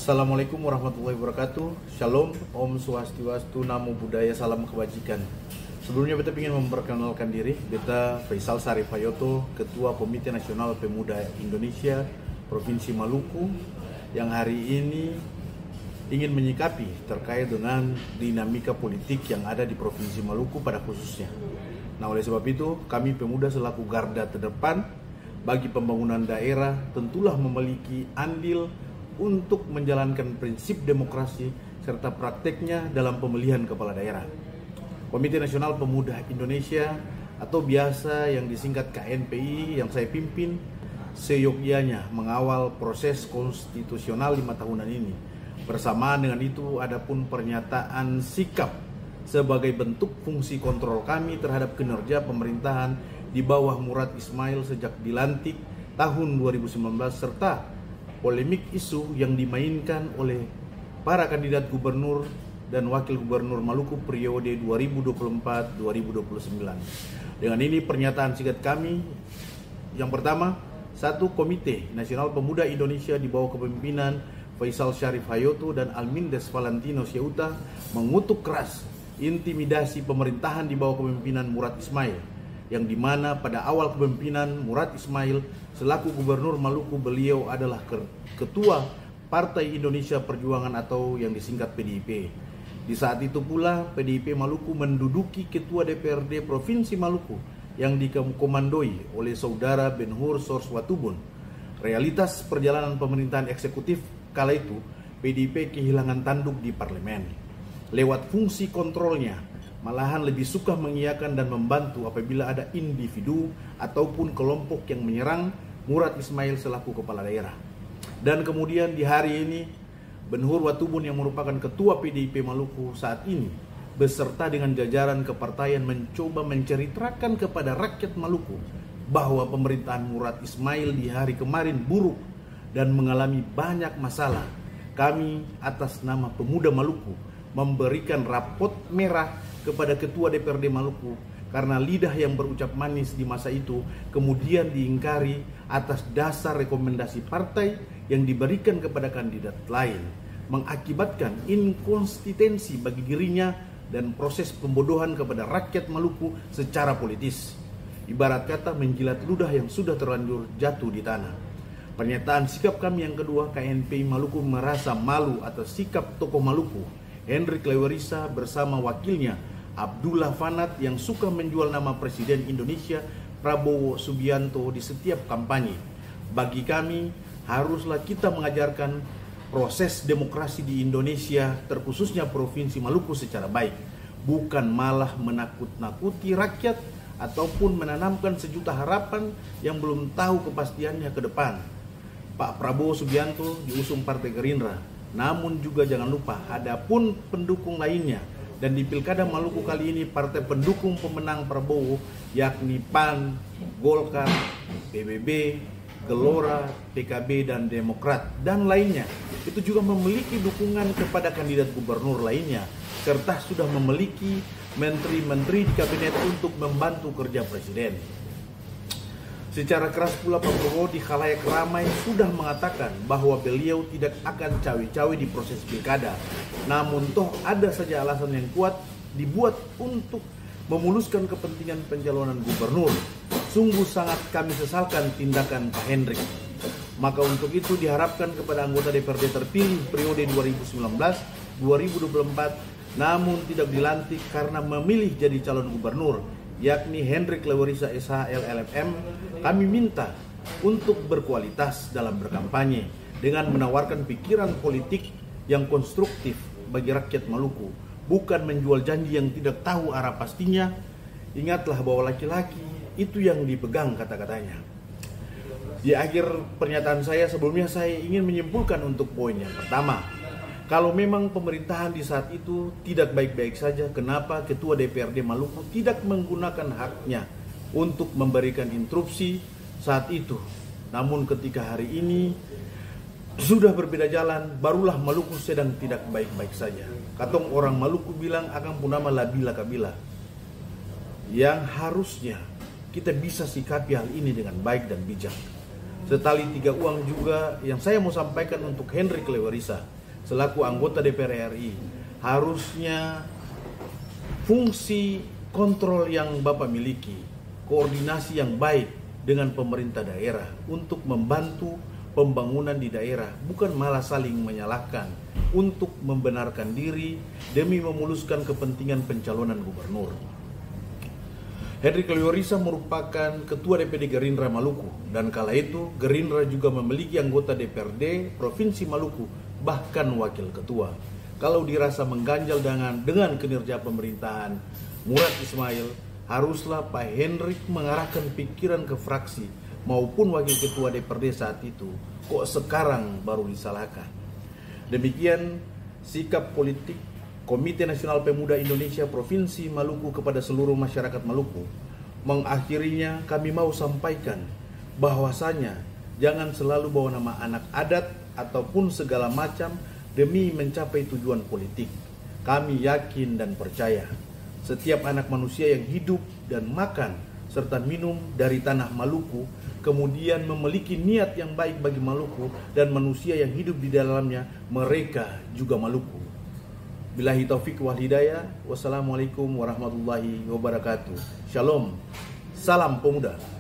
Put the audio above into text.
Assalamualaikum warahmatullahi wabarakatuh. Shalom, Om Swastiastu, Namo Buddhaya, Salam Kebajikan. Sebelumnya beta ingin memperkenalkan diri. Beta Faisal Sarif Hayoto, Ketua Komite Nasional Pemuda Indonesia Provinsi Maluku, yang hari ini ingin menyikapi terkait dengan dinamika politik yang ada di Provinsi Maluku pada khususnya. Nah, oleh sebab itu, kami pemuda selaku garda terdepan bagi pembangunan daerah tentulah memiliki andil untuk menjalankan prinsip demokrasi serta prakteknya dalam pemilihan kepala daerah. Komite Nasional Pemuda Indonesia atau biasa yang disingkat KNPI yang saya pimpin seyogyanya mengawal proses konstitusional 5 tahunan ini. Bersamaan dengan itu ada pun pernyataan sikap sebagai bentuk fungsi kontrol kami terhadap kinerja pemerintahan di bawah Murad Ismail sejak dilantik tahun 2019 serta polemik isu yang dimainkan oleh para kandidat gubernur dan wakil gubernur Maluku periode 2024-2029. Dengan ini pernyataan singkat kami yang pertama, satu, Komite Nasional Pemuda Indonesia di bawah kepemimpinan Faisal Sarif Hayoto dan Almindes Valentino Syauta mengutuk keras intimidasi pemerintahan di bawah kepemimpinan Murad Ismail, yang dimana pada awal kepemimpinan Murad Ismail selaku gubernur Maluku, beliau adalah ketua Partai Indonesia Perjuangan atau yang disingkat PDIP. Di saat itu pula PDIP Maluku menduduki ketua DPRD Provinsi Maluku yang dikomandoi oleh saudara Ben-Hur Sorswatubun. Realitas perjalanan pemerintahan eksekutif kala itu, PDIP kehilangan tanduk di parlemen. Lewat fungsi kontrolnya, malahan lebih suka mengiyakan dan membantu apabila ada individu ataupun kelompok yang menyerang Murad Ismail selaku kepala daerah. Dan kemudian di hari ini, Ben-Hur Watubun yang merupakan ketua PDIP Maluku saat ini beserta dengan jajaran kepartaian mencoba menceritakan kepada rakyat Maluku bahwa pemerintahan Murad Ismail di hari kemarin buruk dan mengalami banyak masalah. Kami atas nama Pemuda Maluku memberikan rapot merah kepada Ketua DPRD Maluku karena lidah yang berucap manis di masa itu kemudian diingkari atas dasar rekomendasi partai yang diberikan kepada kandidat lain, mengakibatkan inkonsistensi bagi dirinya dan proses pembodohan kepada rakyat Maluku secara politis. Ibarat kata menjilat ludah yang sudah terlanjur jatuh di tanah. Pernyataan sikap kami yang kedua, KNPI Maluku merasa malu atas sikap tokoh Maluku Hendrik Lewerisa bersama wakilnya Abdullah Fanat yang suka menjual nama Presiden Indonesia Prabowo Subianto di setiap kampanye. Bagi kami, haruslah kita mengajarkan proses demokrasi di Indonesia, terkhususnya Provinsi Maluku secara baik, bukan malah menakut-nakuti rakyat ataupun menanamkan sejuta harapan yang belum tahu kepastiannya ke depan. Pak Prabowo Subianto diusung Partai Gerindra, namun juga jangan lupa ada pun pendukung lainnya. Dan di Pilkada Maluku kali ini partai pendukung pemenang Prabowo yakni PAN, Golkar, PBB, Gelora, PKB dan Demokrat dan lainnya itu juga memiliki dukungan kepada kandidat gubernur lainnya serta sudah memiliki menteri-menteri di kabinet untuk membantu kerja presiden. Secara keras pula Pak Prabowo di khalayak ramai sudah mengatakan bahwa beliau tidak akan cawe-cawe di proses pilkada. Namun toh ada saja alasan yang kuat dibuat untuk memuluskan kepentingan pencalonan gubernur. Sungguh sangat kami sesalkan tindakan Pak Hendrik. Maka untuk itu diharapkan kepada anggota DPRD terpilih periode 2019-2024 namun tidak dilantik karena memilih jadi calon gubernur, yakni Hendrik Lewerisa SH LLM, kami minta untuk berkualitas dalam berkampanye dengan menawarkan pikiran politik yang konstruktif bagi rakyat Maluku, bukan menjual janji yang tidak tahu arah pastinya. Ingatlah bahwa laki-laki itu yang dipegang kata-katanya. Di akhir pernyataan saya sebelumnya saya ingin menyimpulkan untuk poin yang pertama. Kalau memang pemerintahan di saat itu tidak baik-baik saja, kenapa Ketua DPRD Maluku tidak menggunakan haknya untuk memberikan instruksi saat itu? Namun ketika hari ini sudah berbeda jalan, barulah Maluku sedang tidak baik-baik saja. Katong orang Maluku bilang akan punama labila kabila. Yang harusnya kita bisa sikapi hal ini dengan baik dan bijak. Setali tiga uang juga yang saya mau sampaikan untuk Hendrik Lewerisa. selaku anggota DPR RI, harusnya fungsi kontrol yang Bapak miliki, koordinasi yang baik dengan pemerintah daerah untuk membantu pembangunan di daerah, bukan malah saling menyalahkan untuk membenarkan diri demi memuluskan kepentingan pencalonan gubernur. Henry Kliorisah merupakan Ketua DPD Gerindra Maluku, dan kala itu Gerindra juga memiliki anggota DPRD Provinsi Maluku, bahkan wakil ketua. Kalau dirasa mengganjal dengan kinerja pemerintahan Murad Ismail, haruslah Pak Henry mengarahkan pikiran ke fraksi maupun wakil ketua DPRD saat itu. Kok sekarang baru disalahkan? Demikian sikap politik Komite Nasional Pemuda Indonesia Provinsi Maluku kepada seluruh masyarakat Maluku. Mengakhirinya kami mau sampaikan bahwasanya jangan selalu bawa nama anak adat ataupun segala macam demi mencapai tujuan politik. Kami yakin dan percaya setiap anak manusia yang hidup dan makan serta minum dari tanah Maluku, kemudian memiliki niat yang baik bagi Maluku dan manusia yang hidup di dalamnya, mereka juga Maluku. Billahi taufik wal hidayah. Wassalamualaikum warahmatullahi wabarakatuh. Shalom. Salam pemuda.